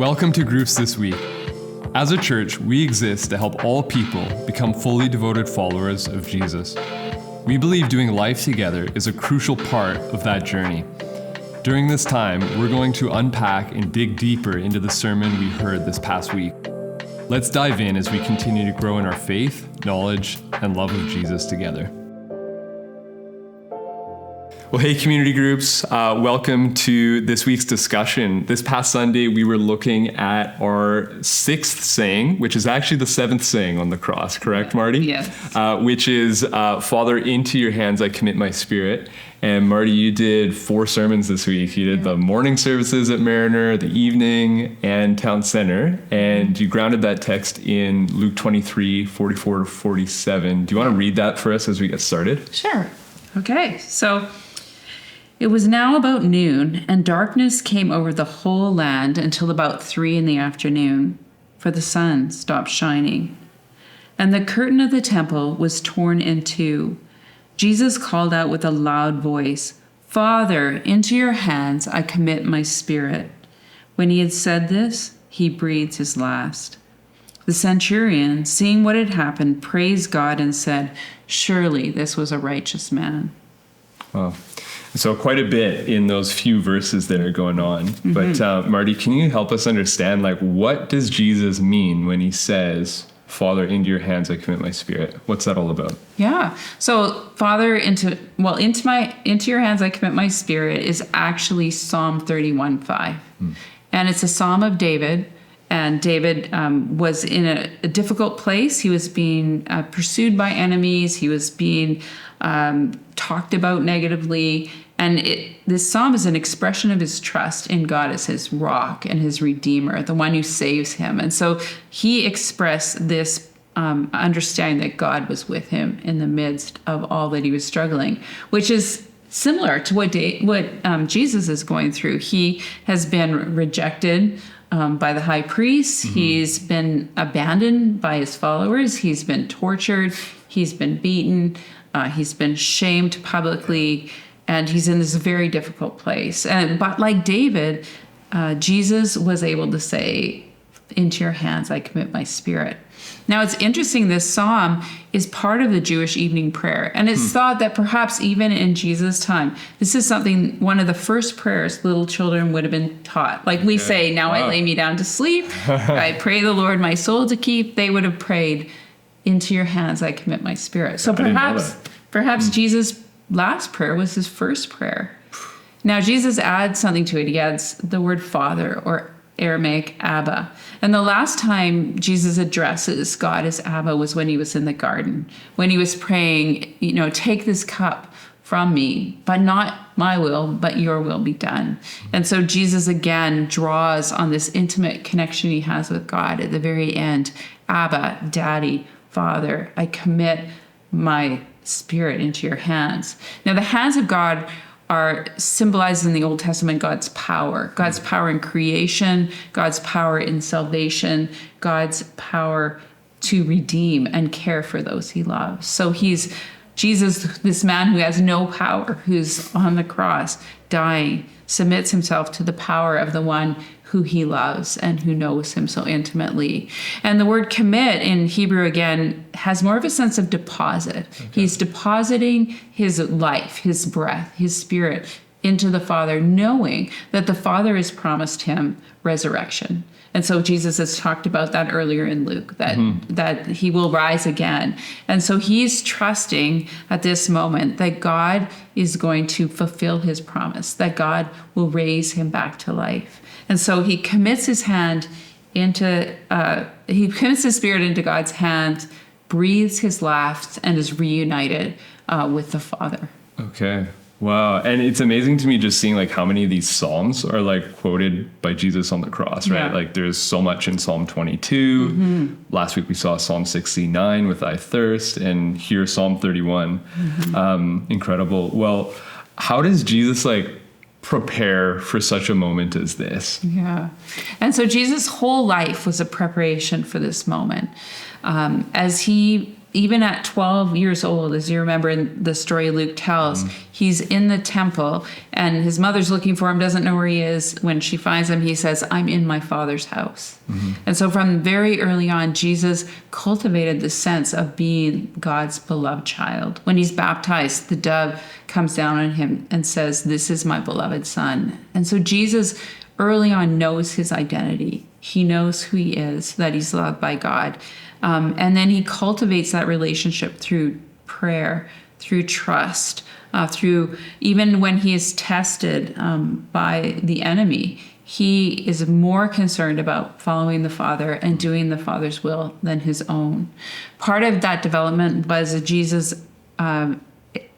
Welcome to Groups This Week. As a church, we exist to help all people become fully devoted followers of Jesus. We believe doing life together is a crucial part of that journey. During this time, we're going to unpack and dig deeper into the sermon we heard this past week. Let's dive in as we continue to grow in our faith, knowledge, and love of Jesus together. Well, hey, community groups, welcome to this week's discussion. This past Sunday, we were looking at our sixth saying, which is actually the seventh saying on the cross, correct, Marty? Yes. Which is, Father, into your hands I commit my spirit. And Marty, you did 4 sermons this week. You did the morning services at Mariner, the evening, and Town Center. And you grounded that text in Luke 23, 44 to 47. Do you want to read that for us as we get started? Sure. Okay, so it was now about noon, and darkness came over the whole land until about 3 p.m, for the sun stopped shining. And the curtain of the temple was torn in two. Jesus called out with a loud voice, "Father, into your hands I commit my spirit." When he had said this, he breathed his last. The centurion, seeing what had happened, praised God and said, "Surely this was a righteous man." Wow. So quite a bit in those few verses that are going on. Mm-hmm. But Marty, can you help us understand, what does Jesus mean when he says, "Father, into your hands I commit my spirit"? What's that all about? Yeah. So, Father, into your hands I commit my spirit is actually Psalm 31:5. And it's a Psalm of David. And David was in a difficult place. He was being pursued by enemies. He was being talked about negatively. And this psalm is an expression of his trust in God as his rock and his redeemer, the one who saves him. And so he expressed this understanding that God was with him in the midst of all that he was struggling, which is similar to what Jesus is going through. He has been rejected by the high priest. Mm-hmm. He's been abandoned by his followers. He's been tortured. He's been beaten. He's been shamed publicly, and he's in this very difficult place. But like David, Jesus was able to say, "Into your hands I commit my spirit." Now, it's interesting, this psalm is part of the Jewish evening prayer. And it's thought that perhaps even in Jesus' time, this is one of the first prayers little children would have been taught. Like we say, "Now I lay me down to sleep. I pray the Lord my soul to keep." They would have prayed, "Into your hands I commit my spirit." So perhaps Jesus' last prayer was his first prayer. Now, Jesus adds something to it. He adds the word Father, or Aramaic Abba. And the last time Jesus addresses God as Abba was when he was in the garden, when he was praying, "Take this cup from me, but not my will, but your will be done." And so Jesus again draws on this intimate connection he has with God at the very end. Abba, Daddy, Father, I commit my spirit into your hands. Now, the hands of God are symbolized in the Old Testament God's power in creation, God's power in salvation, God's power to redeem and care for those he loves. So he's Jesus, this man who has no power, who's on the cross, dying, submits himself to the power of the one who he loves and who knows him so intimately. And the word commit in Hebrew, again, has more of a sense of deposit. Okay. He's depositing his life, his breath, his spirit into the Father, knowing that the Father has promised him resurrection. And so Jesus has talked about that earlier in Luke, that he will rise again. And so he's trusting at this moment that God is going to fulfill his promise, that God will raise him back to life. And so he commits his spirit into God's hand, breathes his last, and is reunited with the Father. Okay. Wow. And it's amazing to me just seeing how many of these Psalms are quoted by Jesus on the cross, right? Yeah. There's so much in Psalm 22. Mm-hmm. Last week we saw Psalm 69 with "I thirst," and here Psalm 31. Mm-hmm. Incredible. Well, how does Jesus prepare for such a moment as this? Yeah. And so Jesus' whole life was a preparation for this moment. As he even at 12 years old, as you remember in the story Luke tells, he's in the temple and his mother's looking for him, doesn't know where he is. When she finds him, he says, I'm in my Father's house. And so from very early on, Jesus cultivated the sense of being God's beloved child. When he's baptized, the dove comes down on him and says, this is my beloved son. And so Jesus early on knows his identity. He knows who he is, that he's loved by God. And then he cultivates that relationship through prayer, through trust, through even when he is tested by the enemy, he is more concerned about following the Father and doing the Father's will than his own. Part of that development was Jesus'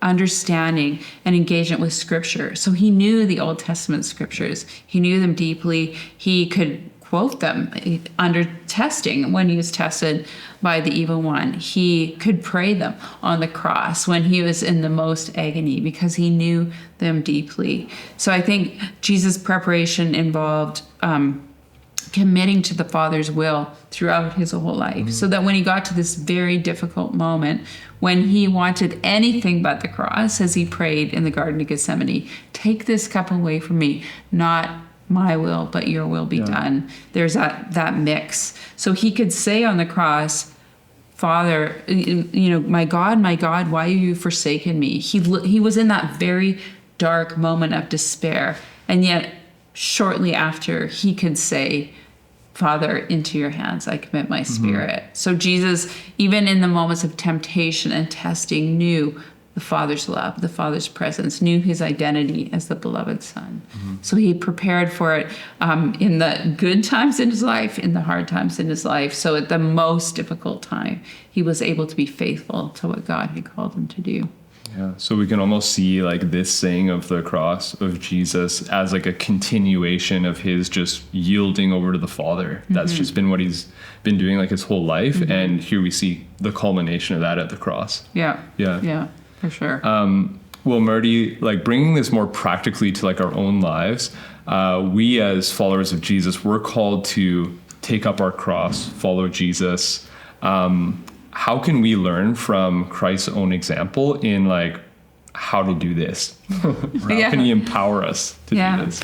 understanding and engagement with Scripture. So he knew the Old Testament Scriptures. He knew them deeply. He could quote them under testing when he was tested by the evil one. He could pray them on the cross when he was in the most agony because he knew them deeply. So I think Jesus' preparation involved committing to the Father's will throughout his whole life, so that when he got to this very difficult moment, when he wanted anything but the cross, as he prayed in the Garden of Gethsemane, take this cup away from me, not my will, but your will be done. There's that mix. So he could say on the cross, Father, my God, why have you forsaken me? He was in that very dark moment of despair. And yet shortly after, he could say, Father, into your hands I commit my spirit. So Jesus, even in the moments of temptation and testing, knew the Father's love, the Father's presence, knew his identity as the beloved Son. So he prepared for it in the good times in his life, in the hard times in his life. So at the most difficult time, he was able to be faithful to what God had called him to do. Yeah, so we can almost see like this saying of the cross of Jesus as like a continuation of his just yielding over to the Father. That's just been what he's been doing like his whole life. And here we see the culmination of that at the cross. Yeah, for sure. Well, Marty, like bringing this more practically to like our own lives, we as followers of Jesus, we're called to take up our cross, follow Jesus. How can we learn from Christ's own example in like how to do this? How can he empower us to do this?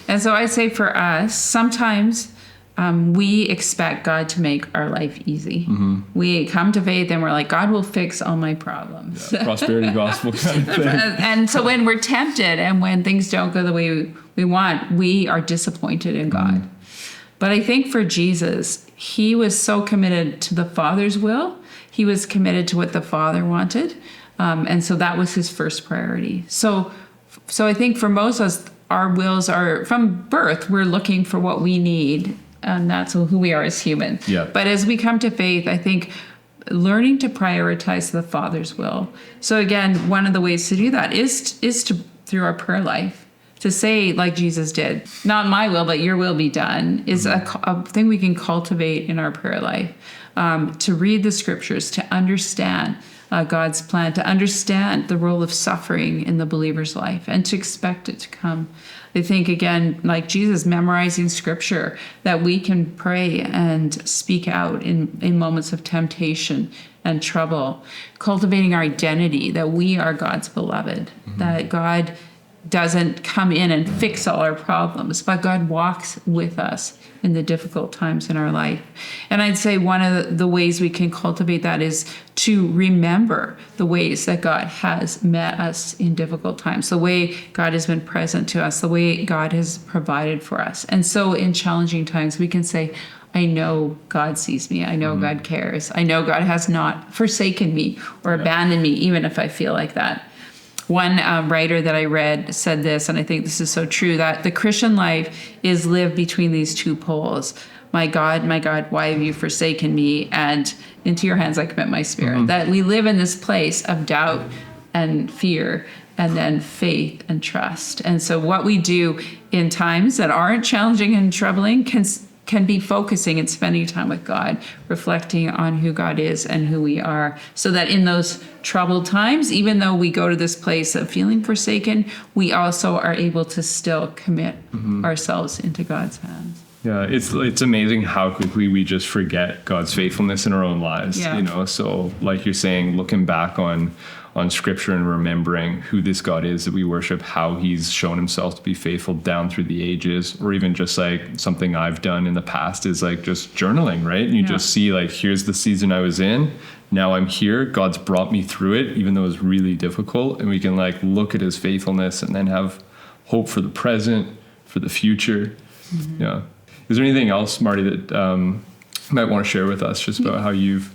And so I say for us, sometimes we expect God to make our life easy. We come to faith and we're like, God will fix all my problems. Prosperity gospel kind of thing. And so when we're tempted and when things don't go the way we want, we are disappointed in God. But I think for Jesus, he was so committed to the Father's will. He was committed to what the Father wanted. And so that was his first priority. So I think for most of us, our wills are from birth, we're looking for what we need. And that's who we are as humans. Yeah. But as we come to faith, I think learning to prioritize the Father's will. So again, one of the ways to do that is to through our prayer life, to say like Jesus did, not my will, but your will be done, is a thing we can cultivate in our prayer life. To read the Scriptures, to understand God's plan, to understand the role of suffering in the believer's life, and to expect it to come. I think, again, like Jesus, memorizing Scripture, that we can pray and speak out in moments of temptation and trouble, cultivating our identity, that we are God's beloved, that God doesn't come in and fix all our problems, but God walks with us in the difficult times in our life. And I'd say one of the ways we can cultivate that is to remember the ways that God has met us in difficult times, the way God has been present to us, the way God has provided for us. And so in challenging times, we can say, I know God sees me. I know God cares. I know God has not forsaken me or abandoned me, even if I feel like that. One writer that I read said this, and I think this is so true, that the Christian life is lived between these two poles. My God, why have you forsaken me? And into your hands I commit my spirit. That we live in this place of doubt and fear, and then faith and trust. And so what we do in times that aren't challenging and troubling can be focusing and spending time with God, reflecting on who God is and who we are, so that in those troubled times, even though we go to this place of feeling forsaken, we also are able to still commit ourselves into God's hands. Yeah, it's amazing how quickly we just forget God's faithfulness in our own lives. Yeah. So like you're saying, looking back on Scripture and remembering who this God is that we worship, how He's shown Himself to be faithful down through the ages, or even just like something I've done in the past is like just journaling, right? And you just see like, here's the season I was in. Now I'm here. God's brought me through it, even though it's really difficult, and we can like look at His faithfulness and then have hope for the present, for the future. Mm-hmm. Yeah. Is there anything else, Marty, that you might want to share with us just about how you've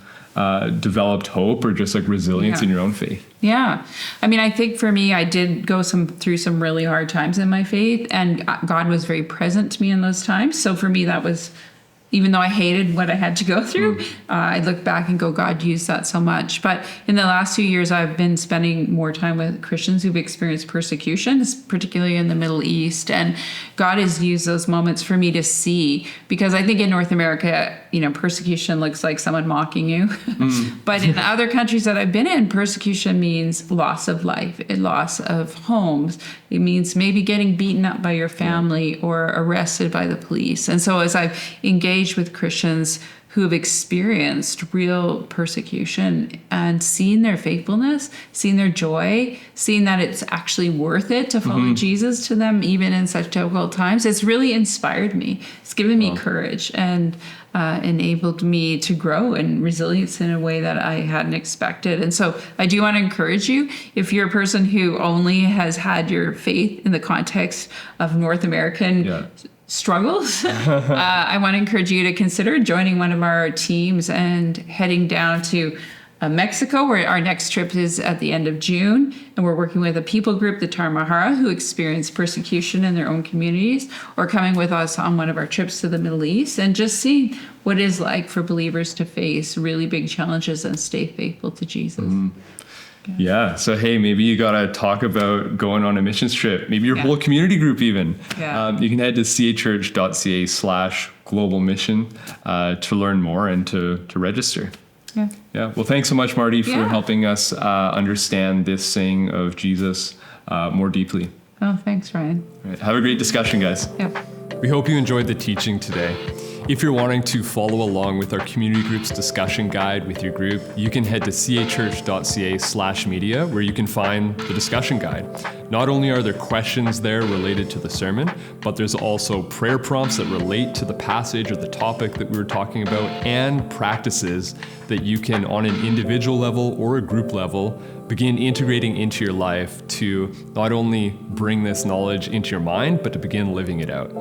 developed hope or just like resilience in your own faith? Yeah. I mean, I think for me, I did go through some really hard times in my faith, and God was very present to me in those times. So for me, that was, even though I hated what I had to go through, I look back and go, God used that so much. But in the last few years, I've been spending more time with Christians who've experienced persecution, particularly in the Middle East. And God has used those moments for me to see, because I think in North America, persecution looks like someone mocking you. But in other countries that I've been in, persecution means loss of life, loss of homes. It means maybe getting beaten up by your family or arrested by the police. And so as I've engaged with Christians who have experienced real persecution and seen their faithfulness, seen their joy, seen that it's actually worth it to follow Jesus to them, even in such difficult times, it's really inspired me. It's given me courage and enabled me to grow in resilience in a way that I hadn't expected. And so I do want to encourage you, if you're a person who only has had your faith in the context of North American struggles, I want to encourage you to consider joining one of our teams and heading down to Mexico, where our next trip is at the end of June. And we're working with a people group, the Tarahumara, who experience persecution in their own communities, or coming with us on one of our trips to the Middle East and just see what it's like for believers to face really big challenges and stay faithful to Jesus. Yeah. So, hey, maybe you got to talk about going on a missions trip, maybe your whole community group even. You can head to church.ca/global mission to learn more and to register. Yeah. Well, thanks so much, Marty, for helping us understand this saying of Jesus more deeply. Oh, thanks, Ryan. All right. Have a great discussion, guys. We hope you enjoyed the teaching today. If you're wanting to follow along with our community group's discussion guide with your group, you can head to church.ca/media, where you can find the discussion guide. Not only are there questions there related to the sermon, but there's also prayer prompts that relate to the passage or the topic that we were talking about, and practices that you can, on an individual level or a group level, begin integrating into your life to not only bring this knowledge into your mind, but to begin living it out.